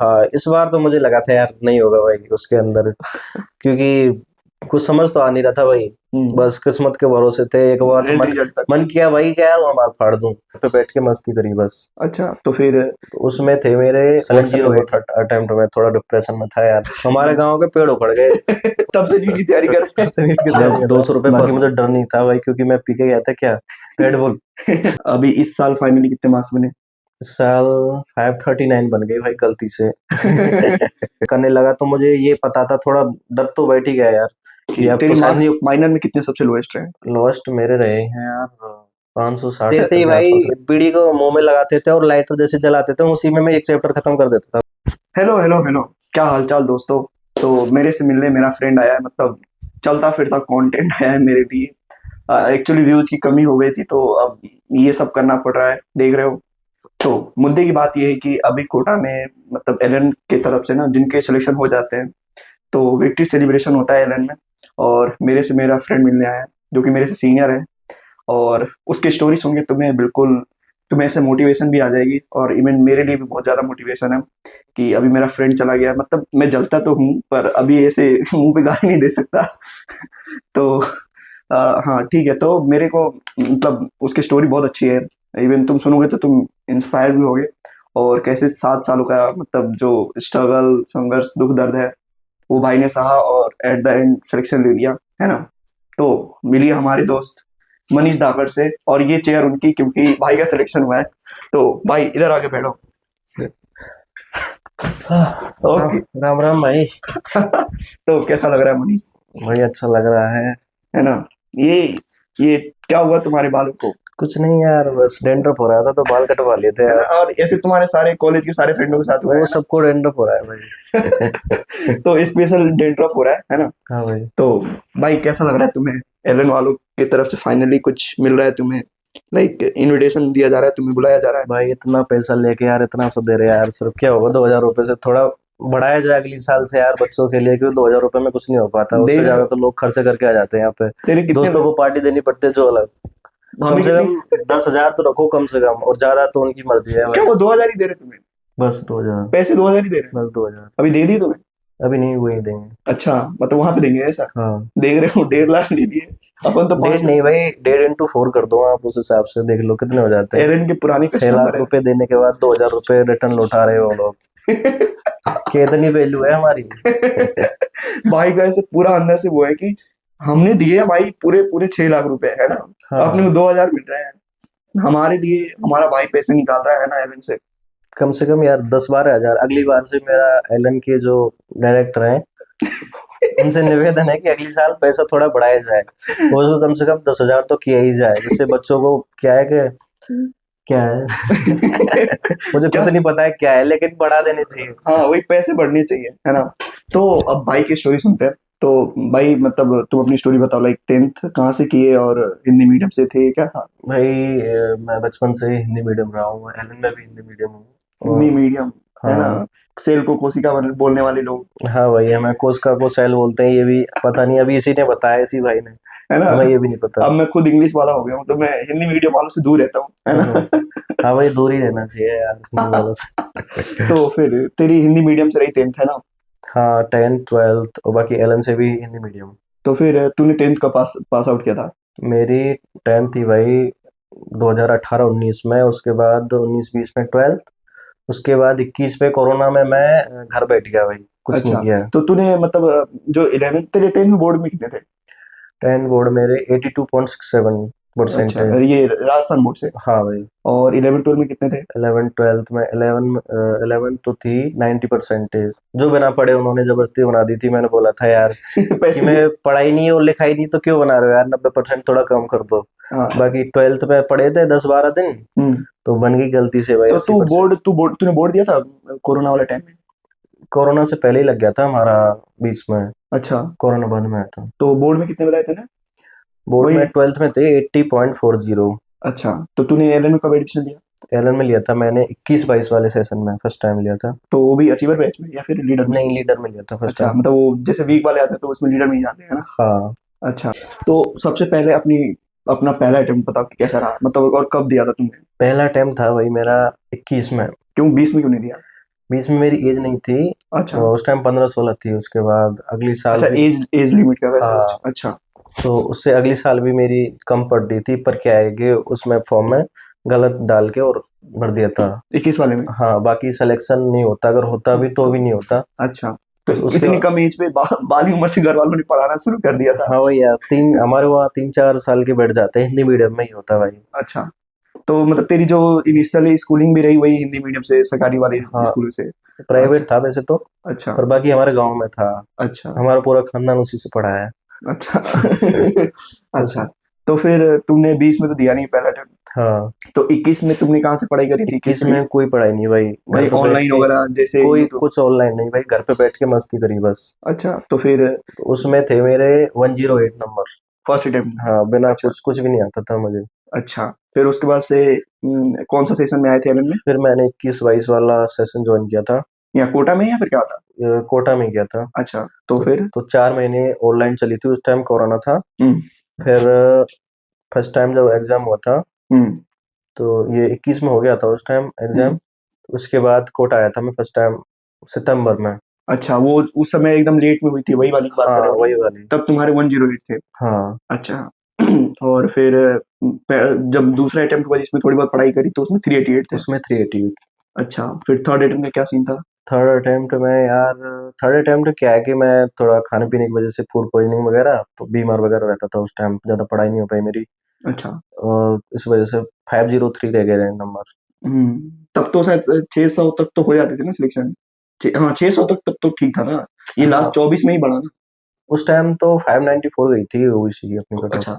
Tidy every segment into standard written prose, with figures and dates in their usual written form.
हाँ, इस बार तो मुझे लगा था यार नहीं होगा भाई उसके अंदर, क्योंकि कुछ समझ तो आ नहीं रहा था भाई। बस किस्मत के भरोसे थे। एक बार तो एंड मन रिजल्ट तक। मन किया भाई क्या यार मार फाड़ दूं, पे बैठ के मस्ती करी बस। अच्छा, तो फिर तो उसमें थे मेरे सिलेक्शन हो गए थर्ड अटेम्प्ट में, थोड़ा डिप्रेशन में था यार। हमारे गांव के पेड़ उखड़ गए। तब से नीट की तैयारी कर रहे तब से नीट की तैयारी कर 200 रुपए, बाकी मुझे डर नहीं था भाई, क्योंकि मैं पी के गया था क्या, रेडबुल। हैं। अभी इस साल फाइनली कितने मार्क्स बने? इस साल 539 बन गई भाई गलती से। करने लगा तो मुझे ये पता था, थोड़ा डर तो बैठ ही गया यार कि अब तेरी तो शायद मार्क्स नहीं। माइनर में कितने सबसे लोएस्ट रहे? लॉस्ट मेरे रहे हैं यार 560 जैसे ही भाई बीड़ी को मुंह में लगाते थे और लाइटर जैसे जलाते थे, उसी में मैं एक चैप्टर खत्म कर देता था। हेलो हेलो हेलो, क्या हालचाल दोस्तों। तो मेरे से मिलने मेरा फ्रेंड आया है, मतलब चलता फिरता कंटेंट आया है मेरे लिए। एक्चुअली व्यूज की कमी हो गई थी, तो अब ये सब करना पड़ रहा है, देख रहे हो। तो मुद्दे की बात ये है कि अभी कोटा में मतलब एलन की तरफ से ना जिनके सिलेक्शन हो जाते हैं, तो विक्ट्री सेलिब्रेशन होता है एलन में। और मेरे से मेरा फ्रेंड मिलने आया है, जो कि मेरे से सीनियर है। और उसकी स्टोरी सुन के तुम्हें ऐसे मोटिवेशन भी आ जाएगी, और इवन मेरे लिए भी बहुत ज़्यादा मोटिवेशन है कि अभी मेरा फ्रेंड चला गया। मतलब मैं जलता तो हूँ, पर अभी ऐसे मुंह पे गाली नहीं दे सकता। तो हाँ ठीक है, तो मेरे को मतलब उसकी स्टोरी बहुत अच्छी है। इवन तुम सुनोगे तो तुम इंस्पायर भी होगे, और कैसे 7 सालों का मतलब जो स्ट्रगल संघर्ष दुख दर्द है वो भाई ने सहा, और एट द एंड सिलेक्शन ले लिया, है ना। तो मिलिए हमारे दोस्त मनीष धाकड़ से, और ये चेयर उनकी क्योंकि भाई का सिलेक्शन हुआ है। तो भाई इधर आके बैठो। ओके। राम राम भाई। तो कैसा लग रहा है मनीष? भाई अच्छा लग रहा है ना। ये ये क्या हुआ तुम्हारे बालों को? कुछ नहीं यार, बस डेंड्रफ हो रहा था तो बाल कटवा लिए थे है ना, यार। और ऐसे तुम्हारे सारे कॉलेज के सारे फ्रेंडों के साथ हुआ वो है सबको डेंड्रफ हो रहा है भाई। ना। तो स्पेशल डेंड्रफ हो रहा है ना। हाँ भाई। तो भाई कैसा लग रहा है तुम्हें? एलन वालों की तरफ से फाइनली कुछ मिल रहा है तुम्हें, लाइक इनविटेशन दिया जा रहा है, तुम्हें बुलाया जा रहा है। भाई इतना पैसा लेके यार, इतना सब दे रहे यार, सिर्फ क्या होगा 2000 रुपए से, थोड़ा बढ़ाया जाए अगली साल से यार बच्चों के लिए, क्योंकि 2000 रुपए में कुछ नहीं हो पाता, उससे देख रहे ज्यादा हो तो लोग खर्चे करके आ जाते हैं यहाँ पे। तेरे कितने दोस्तों को पार्टी देनी पड़ती है जो अलग। कम हमें से कितनी? कम 10,000 तो रखो कम से कम, और ज्यादा तो उनकी मर्जी है क्या भाई। वो 2,000 ही दे रहे तुम्हें? बस 2000। पैसे 2,000 ही दे रहे हैं? बस 2000। अभी दे दी तुम्हें? अभी नहीं, वही देंगे। अच्छा, मतलब वहां पे देंगे ऐसा? हाँ। देख रहे हो 1.5 लाख ले लिए, अपन तो डेढ़ 5 लाख। नहीं भाई, 1.5 into 4 कर दो आप, उस हिसाब से देख लो कितने हो जाते हैं। एरन के पुराने 6 लाख कस्टमर है। रुपए देने के बाद 2000 रुपए रिटर्न लौटा रहे हो लोग, कितनी वैल्यू है हमारी। भाई का ऐसे पूरा अंदर से वो है कि हमने दिए हैं भाई पूरे पूरे 6 लाख रुपए, है ना। अपने को हाँ, 2,000 मिल रहे हैं। हमारे लिए हमारा भाई पैसे निकाल रहा है ना एरन से। कम से कम यार 10-12 हजार। अगली बार से मेरा एलन के जो डायरेक्टर हैं उनसे निवेदन है कि अगली साल पैसा थोड़ा बढ़ाया जाए, और उसको कम से कम 10,000 तो किया ही जाए, जिससे बच्चों को क्या है कि क्या है मुझे क्या? खुद नहीं पता है क्या है, लेकिन बढ़ा देने चाहिए। हाँ वही, पैसे बढ़ने चाहिए, है ना। तो अब भाई की स्टोरी सुनते हैं। तो भाई मतलब तुम अपनी स्टोरी बताओ, लाइक 10th कहाँ से किए, और हिंदी मीडियम से थे, क्या था? भाई मैं बचपन से ही हिंदी मीडियम रहा हूँ, एलन में भी हिंदी मीडियम हूँ। हिंदी और मीडियम, है ना। हाँ। सेल को कोशिका बोलने वाले लोग, हाँ भाई, हमें कोसका को सैल बोलते हैं, ये भी पता नहीं, अभी इसी ने बताया, इसी भाई ने। है ना। हमें ये भी नहीं पता। अब मैं खुद इंग्लिश वाला हो गया हूँ, तो मैं हिंदी मीडियम वालों से दूर रहता हूँ, है हम्म। ना। हाँ भाई, दूर ही रहना चाहिए यार हिंदी वालों से। तो फिर तेरी हिंदी मीडियम से रही 10th, है ना। हाँ, 10th 12th, और बाकी एलन से भी हिंदी मीडियम। तो फिर तूने 10th का पास पास आउट किया था? मेरी 10th थी भाई 2018-19 में, उसके बाद 19-20 में 12th, उसके बाद 21 में कोरोना में मैं घर बैठ गया भाई, कुछ नहीं अच्छा, किया। तो तूने मतलब जो 11th तेरे 10th में बोर्ड में कितने थे? 10 बोर्ड मेरे 82.67 अच्छा, परसेंटेज। ये राजस्थान बोर्ड से। हाँ भाई। और 11th 12th में कितने थे? 11th 12th में 11 तो थी 90 परसेंटेज, जो बिना पढ़े उन्होंने जबरदस्ती बना दी थी। मैंने बोला था यार कि पैसे मैं दे। पढ़ाई नहीं और लिखाई नहीं, तो क्यों बना रहे हो यार, 90% थोड़ा कम कर दो। हाँ। बाकी 12th में पढ़े थे 10-12 दिन, हम्म। तो बन गई गलती से भाई तो 80%। तूने बोर्ड दिया था कोरोना वाले टाइम में? कोरोना से पहले ही लग गया था हमारा, 20 में। अच्छा, कोरोना बाद में आया था। तो बोर्ड में कितने बताए थे ना? बोर्ड वही। में 12th में थे 80.40। अच्छा, तो तूने एलएन में कब एडमिशन लिया? एलन में लिया था मैंने 21-22 वाले सेशन में, फर्स्ट टाइम लिया था। तो वो भी अचीवर बैच में या फिर लीडर में? नहीं, लीडर में लिया था फर्स्ट अच्छा, टाइम। मतलब वो जैसे वीक वाले आते हैं तो उसमें लीडर में ही जाते हैं ना। हाँ। अच्छा, तो सबसे पहले अपना पहला अटेम्प्ट बताओ कि कैसा रहा, मतलब और कब दिया था तुमने? पहला अटेम्प्ट था भाई मेरा 21 में। क्यों 20 में क्यों नहीं दिया? बीच में मेरी एज नहीं थी, अच्छा उस टाइम 15-16 थी। उसके बाद अगली साल अच्छा, भी, एज लिमिट का वैसा कुछ, हाँ, अच्छा तो उससे अगली साल भी मेरी कम पड़ रही थी, पर क्या है कि उसमें फॉर्म में गलत डाल के और भर दिया था। 21 वाले में। हाँ, बाकी सिलेक्शन नहीं होता, अगर होता भी तो भी नहीं होता। अच्छा, तो तो उसके इतनी कम एज पे बाली उम्र से घर वालों ने पढ़ाना शुरू कर दिया था। हाँ भाई यार, हमारे वहाँ 3-4 साल के बैठ जाते हैं, हिंदी मीडियम में ही होता है भाई। अच्छा, तो मतलब तेरी जो इनिशियली स्कूलिंग भी रही वही हिंदी मीडियम से, सरकारी वाले हाँ, स्कूलों से। अच्छा प्राइवेट था वैसे तो, अच्छा पर बाकी हमारे गांव में था। अच्छा हमारा पूरा खानदान उसी से पढ़ा है। अच्छा उस अच्छा, तो फिर तुमने 20 में तो दिया नहीं पहला अटेम्प्ट, हाँ, तो 21 में तुमने कहाँ से पढ़ाई करी थी, 21 21 में भी में कोई पढ़ाई नहीं भाई, घर वही पे बैठ ऑनलाइन के। वगैरह जैसे कोई यूट्यूब। कुछ ऑनलाइन नहीं भाई, घर पे बैठ के मस्ती करी बस। अच्छा, तो फिर तो उसमें थे मेरे 108 नंबर। फर्स्ट अटेम्प्ट में। हाँ, बिना अच्छा कुछ कुछ भी नहीं आता था मुझे। अच्छा, फिर उसके बाद से कौन सा सेशन में आए थे एलन में, फिर मैंने 21-22 वाला सेशन ज्वाइन किया था। या कोटा में या फिर क्या था। कोटा में किया था। अच्छा, तो तो फिर 4 महीने ऑनलाइन चली थी, उस टाइम कोरोना था। हम्म फिर फर्स्ट टाइम जब एग्जाम हुआ था, हम्म तो ये 21 में हो गया था उस टाइम एग्जाम। हम्म। उसके बाद कोटा आया था मैं फर्स्ट टाइम सितंबर में। अच्छा, वो उस समय एकदम लेट में हुई थी, वही वाली की बात कर हाँ, रहे हो ना। वही वाली। तब तुम्हारे 108 थे। हाँ, अच्छा और फिर जब दूसरा अटेम्प्ट हुआ जिसमें थोड़ी बहुत पढ़ाई करी तो उसमें 388 थे। उसमें 388। अच्छा, फिर थर्ड अटेम्प्ट में क्या सीन था। थर्ड अटेम्प्ट में यार, थर्ड अटेम्प्ट क्या है कि मैं थोड़ा खाने पीने की वजह से फूड पॉइजनिंग वगैरह, तो बीमार वगैरह रहता था उस टाइम, ज़्यादा पढ़ाई नहीं हो पाई मेरी। अच्छा और इस वजह से 503 रह गए नंबर। तब तो शायद 600 तक तो हो जाते थे ना सिलेक्शन। हाँ 600 तक, तब तो ठीक था ना, ये लास्ट हाँ, 24 में ही बढ़ा ना। उस टाइम तो 594 गई थी ओबीसी की अपनी कट ऑफ। अच्छा,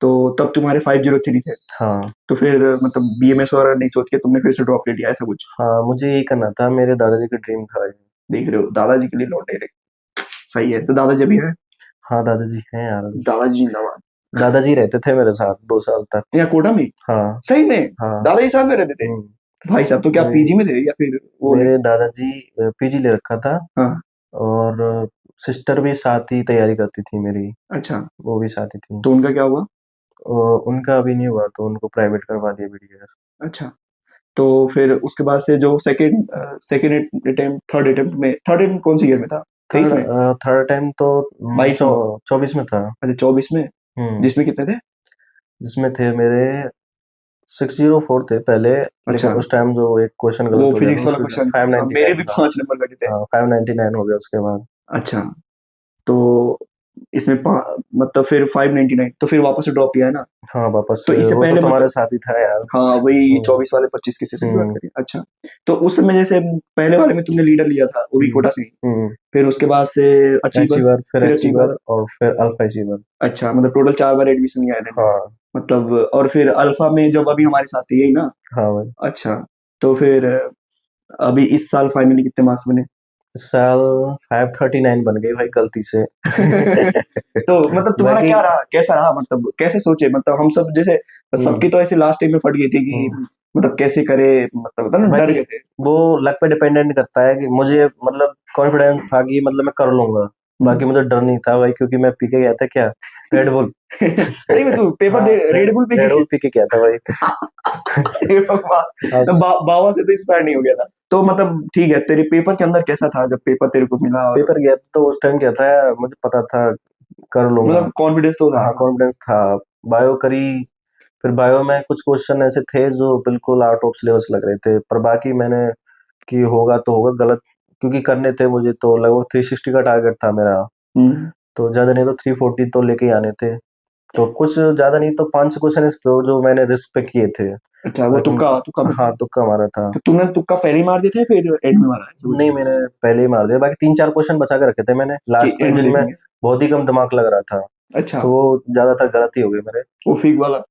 तो तब तुम्हारे 503 थे। हाँ। तो फिर मतलब बीएमएस वगैरह नहीं सोच के तुमने फिर से ड्रॉप ले लिया ऐसा कुछ। हाँ, मुझे यही करना था, मेरे दादाजी का ड्रीम था ये। देख रहे हो, दादाजी के लिए लौटे रहे। सही है, तो दादाजी अभी है। हाँ, दादाजी हैं यार। दादाजी जिंदाबाद। दादाजी रहते थे मेरे साथ 2 साल तक। यहाँ कोटा में हाँ। सही में हाँ। दादाजी साथ में रहते थे। भाई साहब, तो क्या मेरे पीजी में थे या फिर वो ले। मेरे दादाजी पीजी ले रखा था। हाँ और सिस्टर भी साथ ही तैयारी करती थी मेरी, अच्छा, वो भी साथ ही थी। तो उनका क्या हुआ। उनका अभी नहीं हुआ, तो उनको प्राइवेट करवा दिया बीडीएस। अच्छा, तो फिर उसके बाद से जो सेकंड अटेम्प्ट थर्ड अटेम्प्ट कौन सी ईयर में था, 23 थर्ड में थर्ड टाइम तो 22 में। 24 में था। अच्छा 24 में, हम्म जिसमें कितने थे। जिसमें थे मेरे 604 थे पहले। लेकिन अच्छा, उस टाइम जो एक क्वेश्चन वो गलत हो गया था, फिजिक्स वाला उसकी क्वेश्चन, फाइव हाँ नाइन्टी मेरे नाइन भी था। 5 नंबर कटे थे। हाँ, 599 हो गया उसके बाद। अच्छा, तो इसमें मतलब फिर 599, तो फिर वापस से ड्रॉप किया है ना। हाँ, वापस तो से इससे वो तो पहले तुम्हारे मतलब, साथ ही था यार। हाँ वही हम्म 24 वाले 25 की सेशन की बात हम्म करें। अच्छा, तो उस समय जैसे पहले वाले में तुमने लीडर लिया था वो भी हम्म कोटा से ही, हम्म फिर उसके बाद से अचीवर, अचीवर, फिर फिर अचीवर। अचीवर, और फिर अल्फा अचीवर। अच्छा, मतलब टोटल 4 बार एडमिशन लिया है। हाँ। मतलब और फिर अल्फा में जब अभी हमारे साथ है यही ना। हाँ भाई। अच्छा, तो फिर अभी इस साल फाइनली कितने मार्क्स बने। इस साल 539 बन गई भाई, गलती से। तो मतलब तुम्हारा बाकी क्या रहा, कैसा रहा, मतलब कैसे सोचे, मतलब हम सब जैसे हम्म सबकी तो ऐसे लास्ट टाइम में फट गई थी कि हम्म मतलब कैसे करे, मतलब होता ना डर भाई, गए थे। वो लक पे डिपेंडेंट करता है कि मुझे मतलब कॉन्फिडेंस था कि मतलब मैं कर लूंगा। बाकी मुझे डर नहीं था भाई, क्योंकि मैं पी के गया था क्या, रेड बुल। सही में तू पेपर हाँ, दे रेड बुल पे रेड बुल पी के गया था भाई। हे भगवान, अब बाबा से तो इंस्पायर नहीं हो गया था। तो मतलब ठीक है, तेरे पेपर के अंदर कैसा था जब पेपर तेरे को मिला, और पेपर गया तो उस टाइम क्या था, मुझे पता था कर लूंगा। मतलब कॉन्फिडेंस तो था हाँ, ना। कॉन्फिडेंस था। बायो करी। फिर बायो में कुछ क्वेश्चन ऐसे थे जो बिल्कुल आउट ऑफ सिलेबस लग रहे थे, पर बाकी मैंने कि होगा तो होगा, गलत क्योंकि करने थे मुझे, तो लगभग 360 का टारगेट था मेरा। हम्म तो ज्यादा नहीं तो 340 तो लेके ही आने थे। तो कुछ ज्यादा नहीं तो 5 क्वेश्चन तो जो मैंने रिस्क पे किए थे। अच्छा, वो बाकी तुक्का तुक्का में हाँ, थे। तुक्का मारा था। तो तूने तुक्का पहले ही मार दिए थे फिर एंड में मारा है ऐसा कुछ नहीं, मैंने पहले ही मार दिया, बाकी 3-4 क्वेश्चन बचा के रखे थे मैंने कि लास्ट में, एंड में जिनमें देखेंगे। बहुत ही कम दिमाग लग रहा था। अच्छा, तो वो ज्यादातर गलत ही हो गए मेरे। वो फीक वाला।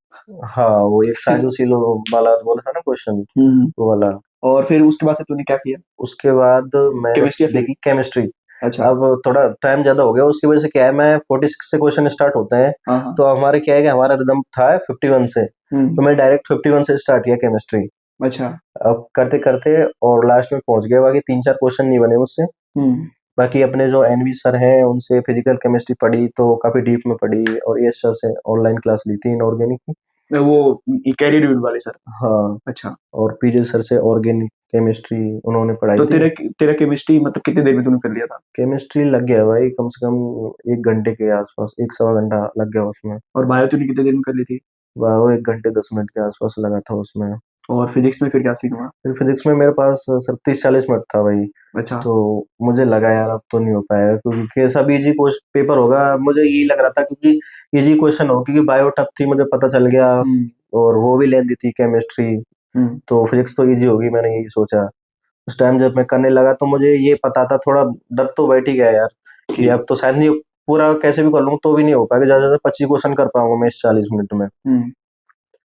हाँ, वो एक साजो सीलो वाला बोला था ना क्वेश्चन, हम्म वो वाला। और फिर उसके बाद से तूने क्या किया, उसके बाद मैंने केमिस्ट्री या फिजिक्स। देखी केमिस्ट्री। अच्छा, अब थोड़ा टाइम ज्यादा हो गया, उसकी वजह से क्या है, मैं 46 से क्वेश्चन स्टार्ट होते हैं। हाँ हाँ। तो हमारे क्या है कि हमारा रिदम था 51 से। तो हम्म मैं डायरेक्ट 51 से स्टार्ट किया केमिस्ट्री। अच्छा। अब करते करते और लास्ट में पहुंच गया, बाकी 3-4 क्वेश्चन नहीं बने मुझसे। हम्म बाकी अपने जो एनवी सर हैं उनसे फिजिकल केमिस्ट्री पढ़ी, तो काफी डीप में पढ़ी, और यश सर से ऑनलाइन क्लास ली थी इनऑर्गेनिक की। वो कैरी ड्यूड वाले सर। हाँ, अच्छा, और पीजे सर से ऑर्गेनिक केमिस्ट्री उन्होंने पढ़ाई तो थी। तेरा केमिस्ट्री मतलब कितनी देर में तूने कर लिया था? केमिस्ट्री लग गया भाई कम से कम 1 घंटे के आसपास, 1 सवा घंटा लग गया उसमें। और बायो तूने कितनी देर में कर ली थी? वो 1 घंटे 10 मिनट के आसपास लगा था उसमें। और फिजिक्स में फिर क्या सीन हुआ? फिर फिजिक्स में मेरे पास सर 30-40 मिनट था भाई। अच्छा। तो मुझे लगा यार अब तो नहीं हो पाएगा, क्योंकि सब इजी पेपर होगा, मुझे यही लग रहा था, क्योंकि इजी क्वेश्चन हो, क्योंकि बायो टफ थी मुझे पता चल गया। हम्म। और वो भी लेंदी थी केमिस्ट्री। हम्म। तो फिजिक्स तो इजी होगी, मैंने यही सोचा। उस टाइम जब मैं करने लगा तो मुझे ये पता था, थोड़ा डर तो बैठ ही गया यार, कि ठीक। अब तो शायद नहीं, पूरा कैसे भी कर लूंगा तो भी नहीं हो पाएगा, ज्यादा से ज्यादा 25 क्वेश्चन कर पाऊंगा मैं इस 40 मिनट में। हम्म।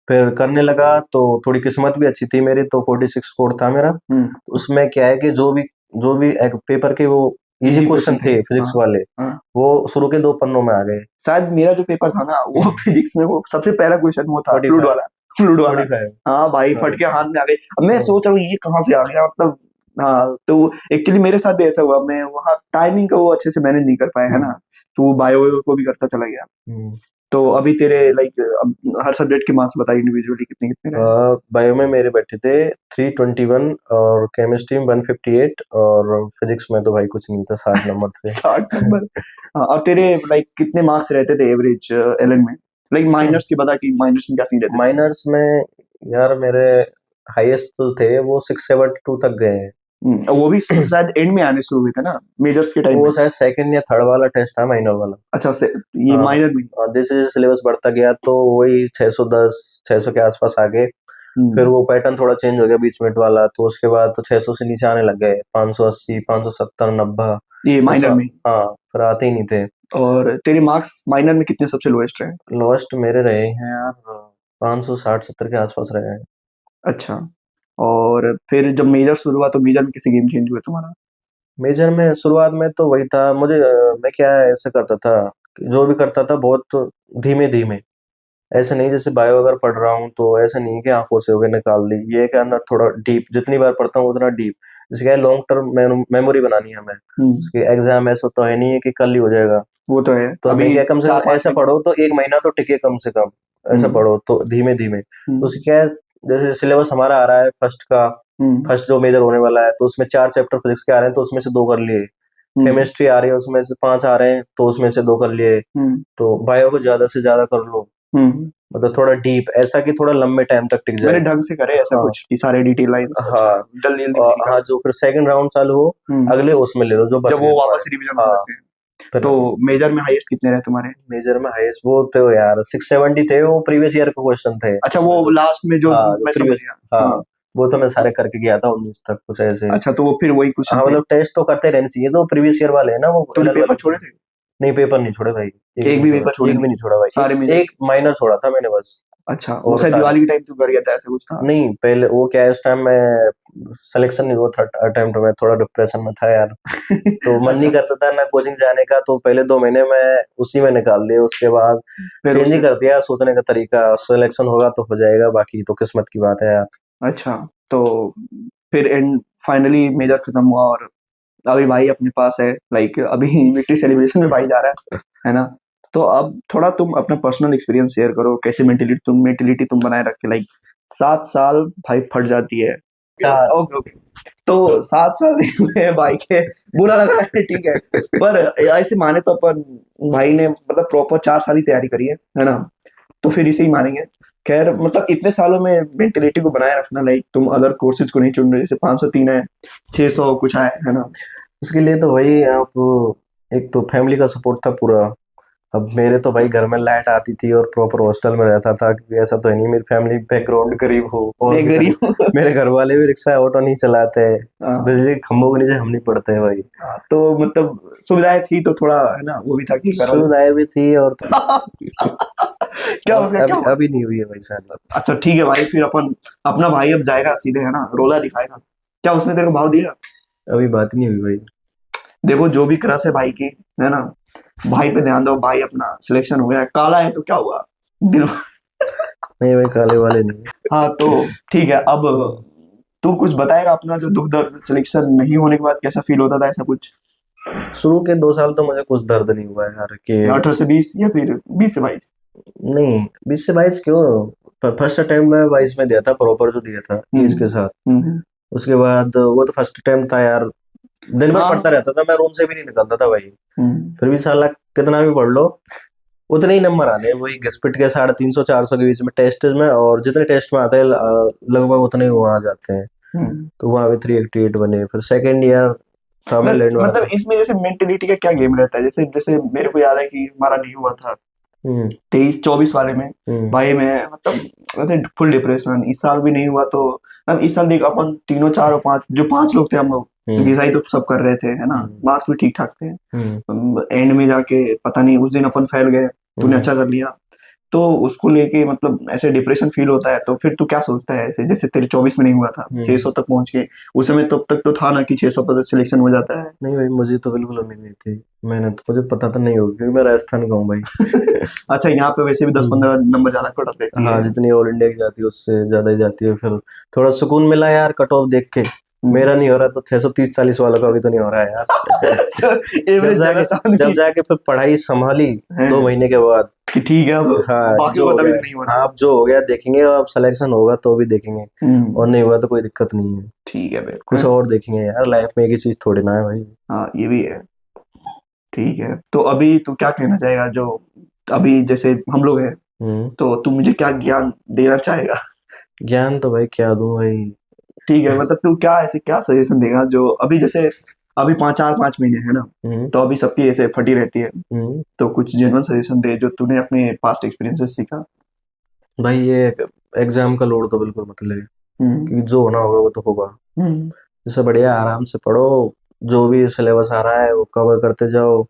फिर करने लगा तो थोड़ी किस्मत भी अच्छी थी मेरी, तो 46 स्कोर था मेरा। हम्म। तो उसमें क्या है कि जो भी एक पेपर के वो इजी इजी क्वेश्चन क्वेश्चन थे। थे हाँ। फिजिक्स वाले, हाँ। वो शुरू के 2 पन्नों में आ गए। शायद मेरा जो पेपर था ना वो फिजिक्स में वो सबसे पहला क्वेश्चन वो था, फोर्टी फ्लूइड फाइव वाला। फ्लूइड वाला। 45। हाँ भाई, हाँ। फट के हाथ में आ गई। अब मैं हाँ। सोच रहा हूँ ये कहाँ से आ गया मतलब। हाँ, तो एक्चुअली मेरे साथ भी ऐसा हुआ, मैं वहाँ टाइमिंग का वो अच्छे से मैनेज नहीं कर पाया है ना, तो बायो को भी करता चला गया। हम्म। तो अभी तेरे लाइक हर सब्जेक्ट के मार्क्स बता इंडिविजुअली कितने कितने रहे? बायो में मेरे बैठे थे 321, और केमिस्ट्री में 158, और फिजिक्स में तो भाई कुछ नहीं था, 60 नंबर थे। 60 नंबर। हाँ, और तेरे लाइक कितने मार्क्स रहते थे एवरेज एलन में? लाइक माइनर्स की बता कि माइनर्स में क्या सीन रहते थे? माइनर्स में यार मेरे हाईएस्ट तो थे वो 672 तक गए हैं। वो भी शायद एंड में आने शुरू हुए थे ना, मेजर्स के टाइम वो में। शायद सेकंड या थर्ड वाला टेस्ट था, माइनर वाला। अच्छा से ये हाँ। माइनर में। और जैसे जैसे सिलेबस बढ़ता गया तो वही 610 600 के आसपास आ गए। फिर हम्म, वो पैटर्न थोड़ा चेंज हो गया 20 मिनट वाला, तो उसके बाद तो 600 से नीचे आने लग गए, 580 570 90। ये माइनर 600। में। हाँ, फिर आते ही नहीं थे। और तेरे मार्क्स माइनर में कितने सबसे लोएस्ट रहे? लोएस्ट मेरे रहे हैं यार 560-70 के आसपास रहे हैं। अच्छा। और फिर जब मेजर शुरू हुआ तो मेजर में कैसे गेम चेंज हुआ तुम्हारा? मेजर में शुरुआत में तो वही था, मुझे मैं क्या ऐसे करता था कि जो भी करता था बहुत धीमे धीमे। ऐसे नहीं जैसे बायो अगर पढ़ रहा हूँ तो ऐसा नहीं है कि आंखों से होके निकाल ली, ये क्या अंदर थोड़ा डीप, जितनी बार पढ़ता हूँ उतना डीप। जैसे क्या लॉन्ग टर्म मेमोरी बनानी है हमें, हम्म। उसकी एग्जाम ऐसा तो है नहीं है कि कल ही हो जाएगा। वो तो है, तो हमें अभी क्या कम से चार कम पांच ऐसा महीने। पढ़ो तो 1 महीना तो टिके कम से कम। ऐसा हम्म। पढ़ो तो धीमे धीमे, तो हम्म। उसकी क्या है, जैसे सिलेबस हमारा आ रहा है फर्स्ट का, हम्म। फर्स्ट जो मेजर होने वाला है तो उसमें 4 चैप्टर फिजिक्स के आ रहे हैं तो उसमें से 2 कर लिए। हम्म। केमिस्ट्री आ रही है उसमें से 5 आ रहे हैं तो उसमें से 2 कर लिए। हम्म। तो बायो को ज्यादा से ज्यादा कर लो, हम्म। मतलब थोड़ा डीप, ऐसा कि थोड़ा लंबे टाइम तक टिक मैंने जाए। ढंग से करे ऐसा हाँ। कुछ कि सारे डिटेल लाइंस अच्छा हाँ। जल्दी जल्दी में और निकाल। हाँ, जो फिर सेकंड राउंड चालू हो, हम्म। अगले उसमें ले लो जो बच जब गए वो तुम्हारे। वापस रिवीजन हो हाँ। जाते हैं। फिर तो मेजर में हाईएस्ट कितने रहे तुम्हारे? मेजर में हाईएस्ट वो थे यार 670 थे, वो प्रीवियस ईयर के क्वेश्चन थे अच्छा, वो उसमें जो। लास्ट में जो हाँ, जो मैं समझ प्रीवियस। गया। हाँ, हाँ। वो तो मैं सारे करके गया था 19 तक कुछ ऐसे। अच्छा, तो वो फिर वही क्वेश्चन हाँ, थे। मतलब टेस्ट तो करते रहने चाहिए, तो प्रीवियस ईयर वाले हैं ना वो तूने एलएल पेपर वाले छोड़े तो। थे? नहीं, पेपर नहीं छोड़े भाई, एक भी एक नहीं भी छोड़ा, पेपर छोड़े एक नहीं? भी नहीं छोड़ा भाई, एक सारे मेजर। एक माइनर छोड़ा था मैंने बस। अच्छा, वो और शायद सारे दिवाली के टाइम तू कर गया था ऐसा कुछ था। नहीं, पहले वो क्या है, उस टाइम मैं सिलेक्शन नहीं हुआ था अटेम्प्ट में, थोड़ा डिप्रेशन में था यार। तो मन नहीं अच्छा, करता था ना कोचिंग जाने का, तो पहले 2 महीने में उसी में निकाल दिए, उसके बाद फिर चेंज ही उससे। कर दिया सोचने का तरीका, सिलेक्शन होगा तो हो जाएगा, बाकी तो किस्मत की बात है यार। अच्छा, तो फिर एंड फाइनली मेजर खत्म हुआ और अभी भाई अपने पास है, लाइक अभी विक्ट्री सेलिब्रेशन में भाई जा रहा है ना? तो अब थोड़ा तुम अपना पर्सनल एक्सपीरियंस शेयर करो, कैसे मेंटेलिटी तुम बनाए रखे, लाइक 7 साल भाई फट जाती है। चार। Okay okay. तो 7 साल नहीं हुए हैं भाई के, बुरा लग रहा है ठीक है, पर ऐसे माने तो अपन भाई ने मतलब प्रॉपर 4 साल ही तैयारी करी है ना? तो फिर इसे ही मानेंगे। खैर मतलब इतने सालों में मेंटेलिटी को बनाए रखना, लाइक तुम अदर कोर्सेज को नहीं चुन रहे, जैसे 503 है, 600 कुछ है ना? उसके लिए तो वही आप, एक तो फैमिली का सपोर्ट था पूरा। अब मेरे तो भाई घर में लाइट आती थी और प्रॉपर हॉस्टल में रहता था, क्योंकि ऐसा तो है नहीं मेरी फैमिली बैकग्राउंड गरीब हो और मैं भी गरीब। गरीब हूँ। मेरे घर वाले भी रिक्शा ऑटो नहीं चलाते, हाँ। बिजली के खंभों के नीचे हम नहीं पड़ते हैं भाई। हाँ, तो मतलब सुविधाएं थी तो थोड़ा है ना, वो भी था कि घर वाले। सुविधाएं भी थी और क्या अब उसका क्या अभी हुआ? अभी नहीं हुई है भाई शायद। अच्छा ठीक है भाई, फिर अपन अपना भाई अब जाएगा सीधे है ना, रोला दिखाएगा। क्या उसने तेरे को भाव दिया? अभी बात ही नहीं हुई भाई। देखो जो भी क्रश है भाई की, है ना, भाई पे ध्यान दो, भाई अपना सिलेक्शन हो गया, काला है तो क्या हुआ, दिल। नहीं भाई, काले वाले नहीं। हाँ तो ठीक है, अब तू कुछ बताएगा अपना जो दुख दर्द, सिलेक्शन नहीं होने के बाद कैसा फील होता था, ऐसा कुछ? शुरू के 2 साल तो मुझे कुछ दर्द नहीं हुआ यार कि। 18 से 20 या फिर 20 से 22? नहीं, 20 से 22 क्यों, फर्स्ट अटेम्प्ट में 22 में दिया था, प्रॉपर जो दिया था हम्म। इसके साथ। हम्म। उसके बाद वो तो फर्स्ट अटेम्प्ट था यार, दिन भर हाँ। पढ़ता रहता था मैं, रूम से भी नहीं निकलता था भाई। हम्म। फिर भी साला कितना भी पढ़ लो उतने ही नंबर आने हैं, वही घिसपिट के 350-400 के बीच में टेस्ट में, और जितने टेस्ट में आते हैं लगभग उतने ही वहाँ आ जाते हैं। हम्म। तो वहाँ भी 388 बने। फिर सेकेंड ईयर था मैं लैंडमार्क। मतलब इसमें जैसे मेंटेलिटी का क्या गेम रहता है, जैसे जैसे मेरे को याद है कि हमारा नहीं हुआ था हम्म 23-24 वाले में। हम्म भाई मैं मतलब फुल डिप्रेशन, इस साल भी नहीं हुआ तो अब इस साल देख अपन तीनों चार और पांच, जो पांच लोग थे हम लोग, हम्म घिसाई तो सब कर रहे थे है ना, हम्म मार्क्स भी ठीक ठाक थे। हम्म एंड में जाके पता नहीं उस दिन अपन फैल गए, तूने अच्छा कर लिया, तो उसको लेके मतलब ऐसे डिप्रेशन फील होता है। तो फिर तू क्या सोचता है ऐसे, जैसे तेरे 24 में नहीं हुआ था, 600 तक पहुंच गए, उस समय तब तक तो था ना कि 600 पर सिलेक्शन हो जाता है। नहीं भाई, मुझे तो बिल्कुल उम्मीद नहीं थी। मैंने तो, मुझे पता तो नहीं होगा क्योंकि मैं राजस्थान का हूँ भाई। अच्छा, यहाँ पे वैसे भी दस हम्म, पंद्रह नंबर ज्यादा कट ऑफ रहती हाँ है। जितनी ऑल इंडिया की जाती है उससे ज्यादा ही जाती है। फिर थोड़ा सुकून मिला यार कट ऑफ देख के। मेरा नहीं हो रहा तो 630-40 वालों का अभी तो नहीं हो रहा है यार। एवरेज जगह जब जाके फिर पढ़ाई संभाली 2 महीने के बाद। कि ठीक है अब हाँ बाकी जो को हो पता भी गया, नहीं हो हाँ रहा। अब जो हो गया देखेंगे, अब सिलेक्शन होगा तो भी देखेंगे, और नहीं हुआ तो कोई दिक्कत नहीं है। ठीक है कुछ बिल्कुल। और देखेंगे यार, लाइफ में एक ही चीज थोड़ी ना है भाई। हाँ ये भी है। ठीक है, तो अभी तू क्या कहना चाहेगा, जो अभी जैसे हम लोग हैं, हम्म तो तू मुझे क्या ज्ञान देना चाहेगा? ज्ञान तो भाई क्या दूं भाई। ठीक है, मतलब तू क्या ऐसे क्या सजेशन देगा, जो अभी जैसे अभी 5 4 5 महीने है ना, हम्म तो अभी सबकी ऐसे फटी रहती है, हम्म तो कुछ जेन्युइन सजेशन दे जो तूने अपने पास्ट एक्सपीरियंस से सीखा। भाई ये एग्जाम का लोड तो बिल्कुल मत ले, हम्म। क्योंकि जो होना होगा वो तो होगा। हम्म। इससे बढ़िया आराम से पढ़ो, जो भी सिलेबस आ रहा है वो कवर करते जाओ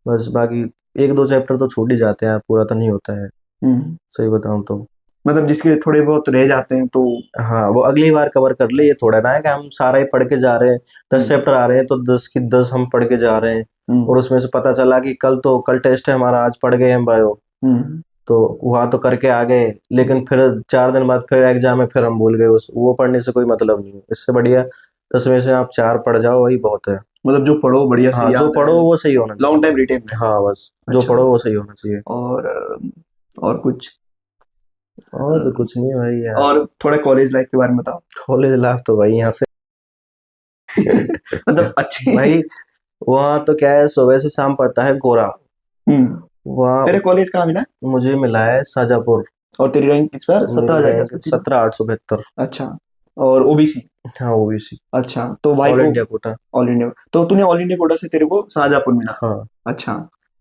बस। बाकी एक दो चैप्टर तो छूट ही जाते हैं, पूरा तो नहीं होता है, हम्म। सही बताऊं तो। मतलब जिसके थोड़े बहुत रह जाते हैं तो। हाँ वो अगली बार कवर कर ले, ये थोड़ा ना है कि हम सारा ही पढ़ के जा रहे हैं। 10 हम्म। चैप्टर आ रहे हैं तो 10 की 10 हम पढ़ के जा रहे हैं, हम्म। और उसमें से पता चला कि कल टेस्ट है हमारा, आज पढ़ गए हम बायो, हम्म। तो वहाँ तो करके आ गए, लेकिन फिर 4 दिन बाद फिर एग्जाम है, फिर हम भूल गए। उस वो पढ़ने से कोई मतलब नहीं है। इससे बढ़िया 10 में से आप 4 पढ़ जाओ, वही बहुत है। मतलब जो पढ़ो बढ़िया से हाँ जो याद पढ़ो रहे, वो सही होना लॉन्ग टाइम चाहिए। रिटेन रहे। हाँ बस जो अच्छा। पढ़ो वो सही होना चाहिए। और और कुछ और तो कुछ नहीं भाई यार। और थोड़ा कॉलेज लाइफ के बारे में बताओ। कॉलेज लाइफ तो भाई यहाँ से मतलब अच्छी। भाई वहाँ तो क्या है, सुबह से शाम पड़ता है गोरा। हम्म। वहाँ तेरे कॉलेज कहाँ मिला? मुझे मिला है शाजापुर। और तेरी रैंक किस बार, मेरी 17,000 के रैंक आसपास थी ना? 17,872। अच्छा। और ओबीसी? हाँ ओबीसी, अच्छा, तो भाई ऑल को इंडिया कोटा। ऑल इंडिया, तो तूने ऑल इंडिया कोटा से तेरे को शाहजहाँपुर मिला? हाँ अच्छा,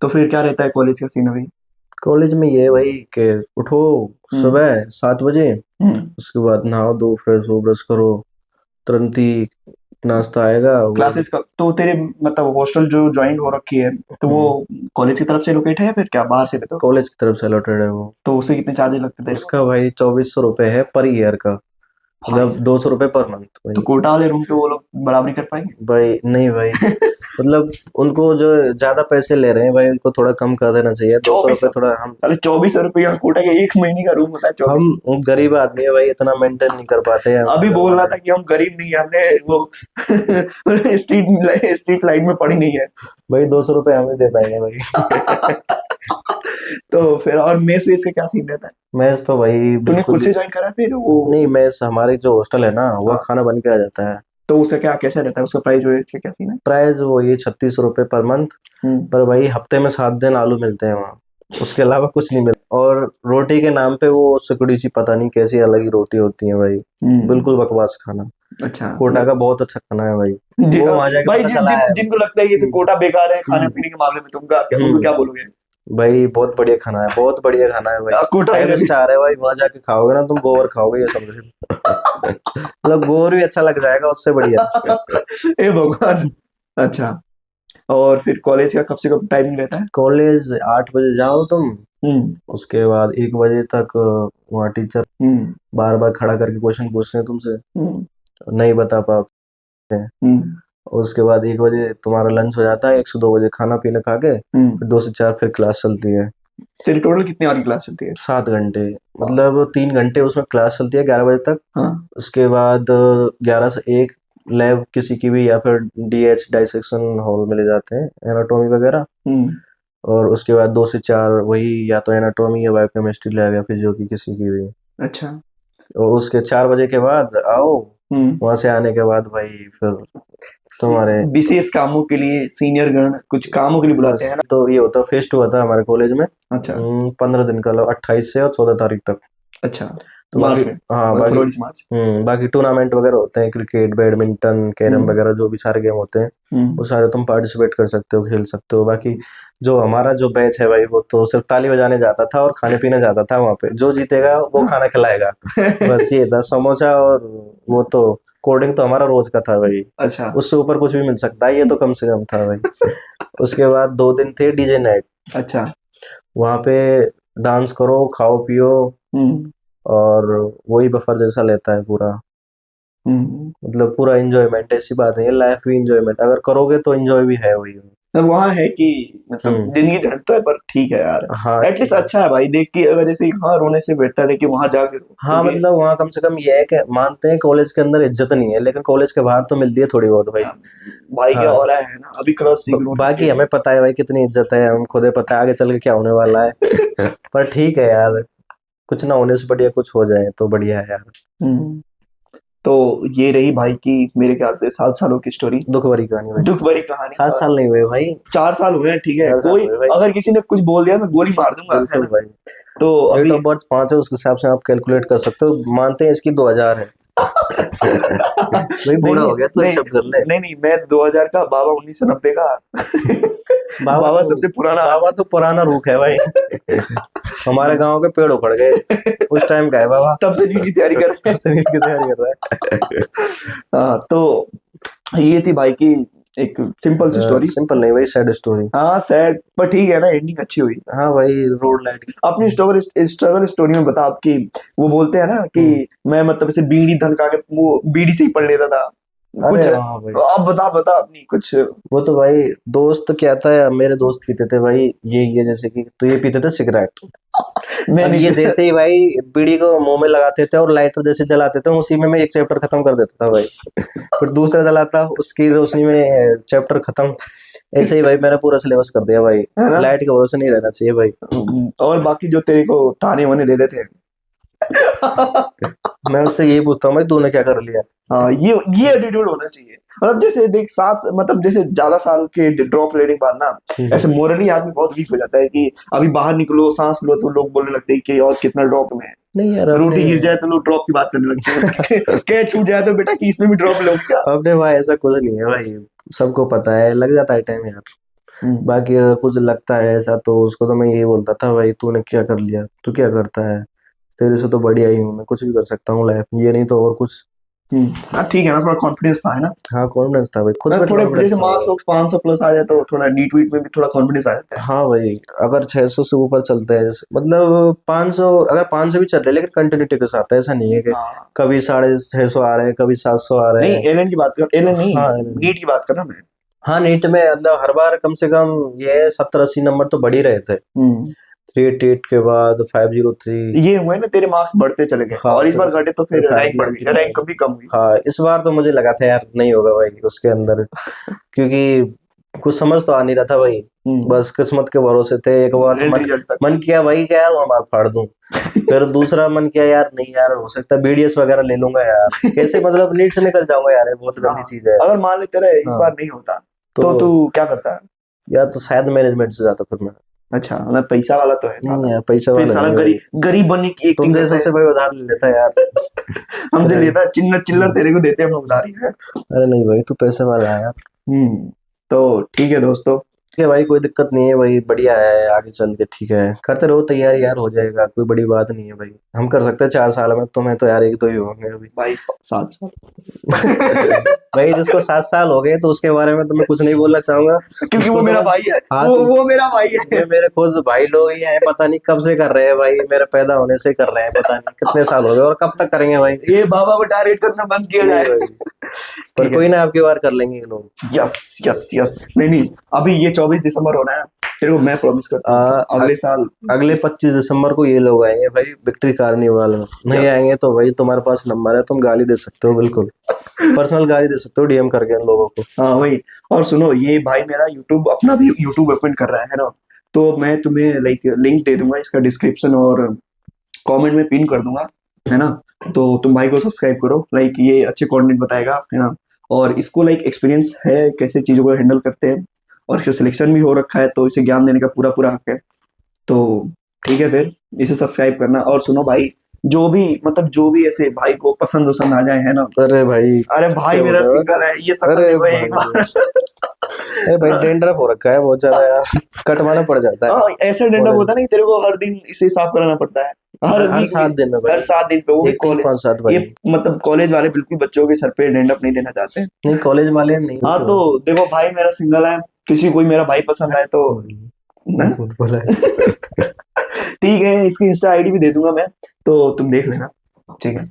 तो फिर क्या रहता है कॉलेज का सीन अभी? कॉलेज में ये भाई कि उठो हम्म। सुबह 7 बजे, हम्म। उसके बाद नहाओ दो, फ्रेश हो, ब्रश करो, तुरंत ही नाश्ता आएगा वो। क्लासेस का तो तेरे मतलब हॉस्टल जो ज्वाइन हो रखी है, तो वो हम्म, कॉलेज की तरफ से लोकेट है या फिर क्या बाहर से रहते हो? कॉलेज की तरफ से अलॉटेड है वो। तो उसे कितने चार्जेस लगते तेरे को? उसका भाई 2400 रुपये है पर ईयर का, भाई मतलब 200 रुपये पर मंथ तो भाई। कोटा वाले रूम पे वो लोग बराबरी कर पाएंगे? भाई नहीं भाई, मतलब उनको जो ज्यादा पैसे ले रहे हैं भाई, उनको थोड़ा कम कर देना चाहिए। 200 रुपये 2400? थोड़ा हम साले 2400 रुपया कोटा के एक महीने का रूम होता है, 2400? हम गरीब आदमी है भाई, इतना मेंटेन नहीं कर पाते हैं अभी घर बोल रहा वाले। था कि हम गरीब नहीं है, हमने वो स्ट्रीट लाइट में पड़ी नहीं है। भाई 200 रुपये हम ही दे पाएंगे भाई। तो फिर और मेस वेस का क्या सीन रहता है? मैच तो भाई तूने बिल्कुल खुद भी से ज्वाइन करा फिर वो? नहीं। मैच हमारी जो हॉस्टल है ना, वह हाँ, खाना बन के आ जाता है। तो उसका क्या कैसा रहता है, उसका प्राइस जो है क्या सीन है? प्राइस वो ये 36 रुपये पर मंथ। हम्म। पर भाई हफ्ते में 7 दिन आलू मिलते हैं वहाँ, उसके अलावा कुछ नहीं मिलता। और रोटी के नाम पे वो सिकुड़ी सी पता नहीं कैसी अलग ही रोटी होती है भाई, हम्म। बिल्कुल बकवास खाना। अच्छा। कोटा का बहुत अच्छा खाना है भाई, वो वहाँ जाके भाई पता चला है। जिनको लगता है कि ये हम्म, कोटा बेकार है खाने हम्म, पीने के मामले में, तुमका क्या, उनको हम्म, क्या बोलोगे? भाई बहुत बढ़िया खाना है, बहुत बढ़िया खाना है भाई। कोटा फाइव वाले। स्टार है भाई, वहाँ जाके खाओगे ना तुम गोबर खाओगे ये समझो। मतलब गोबर भी अच्छा लग जाएगा उससे बढ़िया। हे भगवान। अच्छा, और फिर कॉलेज का कब से कब टाइमिंग रहता है? कॉलेज 8 बजे जाओ तुम, हम्म। उसके बाद 1 बजे तक वहाँ टीचर हम्म। बार बार खड़ा करके क्वेश्चन पूछते हैं तुमसे, हम्म। नहीं बता पाते हैं। हम्म। उसके बाद 1 बजे तुम्हारा लंच हो जाता है, 1 से 2 बजे खाना पीना खा के हम्म। फिर 2 से 4 फिर क्लास चलती है। तेरी टोटल कितनी आवर की क्लास चलती है? 7 घंटे, मतलब 3 घंटे उसमें क्लास चलती है 11 बजे तक। हाँ। उसके बाद 11 से 1 लैब किसी की भी, या फिर डीएच डाइसेक्शन हॉल में ले जाते हैं, एनाटॉमी वगैरह। हम्म। और उसके बाद 2 से 4 वही या तो एनाटॉमी या बायोकेमिस्ट्री लैब या फिजियो की किसी की भी। अच्छा। और उसके 4 बजे के बाद आओ, वहां से आने के बाद भाई फिर तुम्हारे विशेष कामों के लिए सीनियर गण कुछ कामों के लिए बुलाते बस हैं ना। तो ये होता, फेस्ट हुआ था हमारे कॉलेज में अच्छा। 15 दिन का, 28 से और 14 तारीख तक। अच्छा, तो मार्च बाकी में, हाँ बाकी फरवरी से मार्च। बाकी टूर्नामेंट वगैरह होते हैं, क्रिकेट, बैडमिंटन, कैरम हम्म। वगैरह, जो भी सारे गेम होते हैं वो हम्म। सारे तुम पार्टिसिपेट कर सकते हो, खेल सकते हो। बाकी जो हमारा जो बैच है भाई, वो तो सिर्फ ताली बजाने जाता था और खाने पीने जाता था वहाँ पे, जो जीतेगा वो खाना खिलाएगा। बस ये था, समोसा और वो तो कोल्ड ड्रिंक तो हमारा रोज का था भाई। अच्छा। उससे ऊपर कुछ भी मिल सकता है, ये तो कम से कम था भाई। उसके बाद 2 दिन थे डीजे नाइट। अच्छा। वहाँ पे डांस करो, खाओ पियो, हम्म। और वही बफर जैसा लेता है पूरा। हम्म। मतलब पूरा इंजॉयमेंट, ऐसी बात नहीं है, लाइफ भी इंजॉयमेंट, अगर करोगे तो इंजॉय भी है वही। मतलब वहाँ है कि मतलब हम्म। जिंदगी झंड तो है, पर ठीक है यार। हाँ एटलीस्ट अच्छा है भाई, देख के अगर जैसे यहाँ रोने से बेहतर है कि वहाँ जाके रो, हाँ, क्योंकि मतलब वहाँ कम से कम ये है कि मानते हैं कॉलेज के अंदर इज्जत नहीं है, लेकिन कॉलेज के बाहर तो मिलती है थोड़ी बहुत भाई। भाई क्या हाँ, हो रहा है ना, अभी क्रॉस सीख लो बाकी हमें पता है भाई कितनी इज्जत है, हम खुद ही पता है आगे चल के क्या होने वाला है। पर ठीक है यार, कुछ ना होने से बढ़िया कुछ हो जाए तो बढ़िया है यार। हम्म। तो ये रही भाई की मेरे ख्याल से 7 सालों की स्टोरी, दुख भरी कहानी भाई। दुख भरी कहानी। 7 साल नहीं हुए भाई, 4 साल हुए हैं, ठीक है, 4 साल कोई हुए भाई। अगर किसी ने कुछ बोल दिया मैं गोली मार दूंगा, है बिल्कुल ना। भाई। तो डेट अभी ऑफ बर्थ 5 है, उस हिसाब से आप कैलकुलेट कर सकते हो, मानते हैं इसकी 2000 है। भाई नहीं बूढ़ा नहीं हो गया तो नहीं एक्सेप्ट कर ले। नहीं नहीं, मैं 2000 का, बाबा 1990 का। बाबा बाबा तो सबसे पुराना बाबा तो पुराना रूख है भाई। हमारे गांव के पेड़ उखड़ गए उस टाइम का है बाबा। तब से नीट की तैयारी कर रहे तब से नीट की तैयारी कर रहा है। हैं। हाँ, तो ये थी भाई की एक सिंपल सी स्टोरी। सिंपल नहीं भाई, सैड स्टोरी। हाँ सैड, पर ठीक है ना, एंडिंग अच्छी हुई। हाँ भाई, रोड लाइट। अपनी स्ट्रगल स्टोरी में बता आपकी। वो बोलते हैं ना कि मैं मतलब ऐसे बीड़ी धनका के वो बीड़ी से ही पढ़ लेता था अरे कुछ। हाँ भाई, आप बता बता अपनी कुछ। वो तो भाई दोस्त क्या था, मेरे दोस्त पीते थे भाई, ये जैसे कि तो ये पीते थे सिगरेट। मैं अब नहीं ये पीता। जैसे ही भाई बीड़ी को मुंह में लगाते थे और लाइटर जैसे जलाते थे, उसी में मैं एक चैप्टर खत्म कर देता था भाई। फिर दूसरा जलाता, उसकी रोशनी में चैप्टर खत्म। ऐसे ही भाई मैंने पूरा सिलेबस कर दिया भाई। है ना। लाइट के भरोसे नहीं रहना चाहिए भाई। और बाकी जो तेरे को ताने वाने दे देते हैं। मैं उससे यही पूछता हूँ भाई तूने क्या कर लिया। हाँ, ये एटीट्यूड होना चाहिए। मतलब जैसे देख साथ, मतलब जैसे ज्यादा साल के ड्रॉप लेने के बाद ना, ऐसे मोरली आदमी बहुत वीक हो जाता है कि अभी बाहर निकलो सांस लो तो लोग बोलने लगते हैं कि और कितना ड्रॉप में है। नहीं यार, रोटी अपने गिर जाए तो लोग ड्रॉप की बात करने लगते हैं। क्या छूट जाए तो बेटा कि इसमें भी ड्रॉप लोगे क्या। अपने भाई ऐसा कुछ नहीं है भाई, सबको पता है, लग जाता है टाइम यार। हम्म। बाकी अगर कुछ लगता है ऐसा तो उसको तो मैं यही बोलता था, भाई तूने क्या कर लिया, तू क्या करता है, तेरे से तो बढ़िया ही हूँ, मैं कुछ भी कर सकता हूँ लाइफ में, ये नहीं तो और कुछ। हाँ ठीक है ना, थोड़ा कॉन्फिडेंस था, है ना। हाँ, कॉन्फिडेंस था भाई, खुद पे थोड़े कॉन्फिडेंस जैसे था मार्क्स भाई। 500 प्लस आ जाए तो थोड़ा नीट वीट में भी थोड़ा कॉन्फिडेंस आ जाता है। हाँ भाई, अगर 600 से ऊपर चलते हैं जैसे, मतलब 500, अगर 500 भी चल रहे हैं लेकिन कंटिन्यूटी के साथ है, ऐसा नहीं है कि हाँ। कभी 650 आ रहे हैं, कभी 700 आ रहे नहीं हैं। एलएन की बात कर, एलएन नहीं, हाँ नीट की बात कर रहा मैं। हाँ, नीट में मतलब हर बार कम से कम ये 70-80 नंबर तो बढ़ ही रहे थे। हम्म। 388 के बाद 503। ये हुए ना तेरे मार्क्स बढ़ते चले गए, हाँ, और इस फिर बार घटे तो फिर फिर रैंक बढ़ गई, 599। रैंक कभी कम हुई। हाँ, इस बार तो मुझे लगा था यार नहीं होगा भाई उसके अंदर, क्योंकि कुछ समझ तो आ नहीं रहा था भाई। बस किस्मत के भरोसे थे, एक बार तो एंड मन रिजल्ट तक। मन किया भाई क्या यार वो मार फाड़ दूं। फिर दूसरा मन किया यार नहीं यार, हो सकता है बीडीएस वगैरह ले लूंगा यार, कैसे मतलब नीट से निकल जाऊंगा यार, ये बहुत गंदी हाँ, चीज है। अगर मान ले तेरा इस हाँ, बार नहीं होता तो तो तू क्या करता है। या तो शायद मैनेजमेंट से जाता फिर मैं। अच्छा, मतलब पैसा वाला तो है नहीं साला। यार, पैसा फिर वाला साला नहीं भाई, गरीब गरीब बनने की तुम एक्टिंग करता जैसे है। से भाई उधार ले लेता यार। हमसे अरे लेता है चिल्लर चिल्लर, तेरे को देते हैं हम लोग उधारी है। अरे नहीं भाई, तू पैसे वाला है यार। तो ठीक है दोस्तों। ठीक है भाई, कोई दिक्कत नहीं है भाई, बढ़िया है, आगे चल के ठीक है, करते रहो तैयारी यार, हो जाएगा, कोई बड़ी बात नहीं है भाई, हम कर सकते हैं 4 साल में, तुम्हें तो यार एक दो ही होंगे अभी। भाई 7 साल। भाई जिसको 7 साल हो गए तो उसके बारे में तो मैं कुछ नहीं बोलना चाहूंगा। क्योंकि वो उसको तो मेरा बस भाई है, हाँ वो मेरा भाई है। ये मेरे खुद भाई लोग ही हैं, पता नहीं कब से कर रहे हैं भाई, मेरे पैदा होने से कर रहे हैं, पता नहीं कितने साल हो गए और कब तक करेंगे भाई। ये बाबा को टारगेट करना बंद किया नहीं जाए। भाई, पर ठीक है। कोई ना, आपकी बार कर लेंगे ये लोग। यस यस यस, नहीं नहीं, अभी ये 24 दिसंबर होना है, तेरे को मैं प्रॉमिस करता हूँ कि अगले साल। अगले 25 दिसंबर को ये लोग आएंगे भाई विक्ट्री कार्निवाल में, नहीं यस। आएंगे तो भाई तुम्हारे पास नंबर है, तुम गाली दे सकते हो, बिल्कुल पर्सनल गाली दे सकते हो डीएम करके इन लोगों को। हाँ वही। और सुनो, ये भाई मेरा यूट्यूब अपना भी यूट्यूब ओपन कर रहा है ना, तो मैं तुम्हें लाइक लिंक दे दूंगा इसका डिस्क्रिप्शन और कमेंट में पिन कर दूंगा। है ना। तो तुम भाई को सब्सक्राइब करो, लाइक ये अच्छे कंटेंट बताएगा, है ना। और इसको लाइक एक्सपीरियंस है कैसे चीज़ों को हैंडल करते हैं, और इसका सिलेक्शन भी हो रखा है, तो इसे ज्ञान देने का पूरा पूरा हक है। तो ठीक है, फिर इसे सब्सक्राइब करना। और सुनो भाई, जो भी मतलब जो भी ऐसे भाई को पसंद वसंद आ जाए, है ना। अरे भाई अरे भाई क्या मेरा बोल रहे हो? सिंगल है, ये शक्ल अरे देखो एक भाई, बार। अरे भाई डेंड्रफ हो रखा है बहुत ज्यादा यार, कटवाना पड़ जाता है। हाँ, ऐसा डंडा और होता है ना कि तेरे को हर दिन इसे साफ कराना पड़ता है, हर हर वीक 7 दिन में हर भाई, 7 दिन पे, वो भी एक तीन कॉलेज। 5 7 ये भाई। मतलब कॉलेज वाले बिल्कुल बच्चों के सर पे डेंडअप नहीं देना चाहते। नहीं कॉलेज वाले नहीं हाँ तो। तो देखो भाई, मेरा सिंगल है, किसी कोई मेरा भाई पसंद आए तो ना। झूठ बोला है। ठीक है, इसकी इंस्टा आईडी भी दे दूंगा मैं, तो तुम देख लेना। ठीक है।